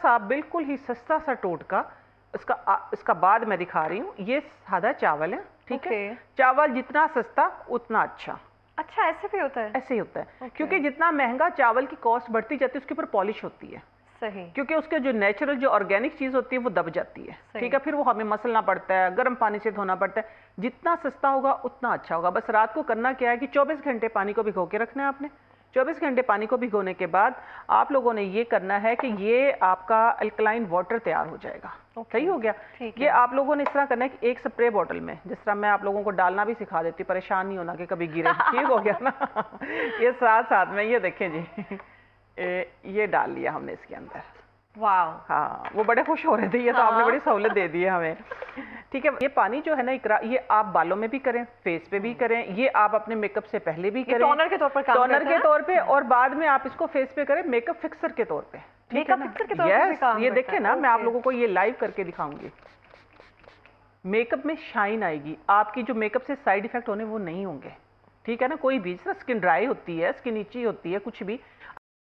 सा बिल्कुल ही सस्ता सा टोटका, इसका बाद मैं दिखा रही हूँ। ये सादा चावल है, ठीक है। चावल जितना सस्ता उतना अच्छा। अच्छा, ऐसे भी होता है? ऐसे ही होता है, क्योंकि जितना महंगा चावल की कॉस्ट बढ़ती जाती है उसके ऊपर पॉलिश होती है। सही। क्योंकि उसके जो नेचुरल जो ऑर्गेनिक चीज होती है वो दब जाती है, ठीक है। फिर वो हमें मसलना पड़ता है, गर्म पानी से धोना पड़ता है। जितना सस्ता होगा उतना अच्छा होगा। बस रात को करना क्या है कि 24 घंटे पानी को भिगो के रखना है आपने। 24 घंटे पानी को भिगोने के बाद आप लोगों ने ये करना है कि ये आपका अल्कलाइन वाटर तैयार हो जाएगा। सही हो गया। ये आप लोगों ने इस तरह करना है कि एक स्प्रे बॉटल में, जिस तरह मैं आप लोगों को डालना भी सिखा देती, परेशान नहीं होना कि कभी गिरे। ठीक हो गया ना। ये साथ साथ में ये देखें जी, ये डाल लिया हमने इसके अंदर। वाह। हाँ, वो बड़े खुश हो रहे थे, ये तो आपने बड़ी सहूलत दे दी है हमें। ठीक है, ये पानी जो है ना इकरा, ये आप बालों में भी करें, फेस पे भी करें, ये आप अपने मेकअप से पहले भी करें, टोनर के तौर पर काम करता है। टोनर के तौर पे, और बाद में आप इसको फेस पे करें मेकअप फिक्सर के तौर पे। ठीक है ना? यस, ये देखिए ना, मैं आप लोगों को ये लाइव करके दिखाऊंगी। मेकअप में शाइन आएगी, आपकी जो मेकअप से साइड इफेक्ट होने वो नहीं होंगे। ठीक है ना? कोई भी स्किन ड्राई होती है, स्किन इची होती है, कुछ भी,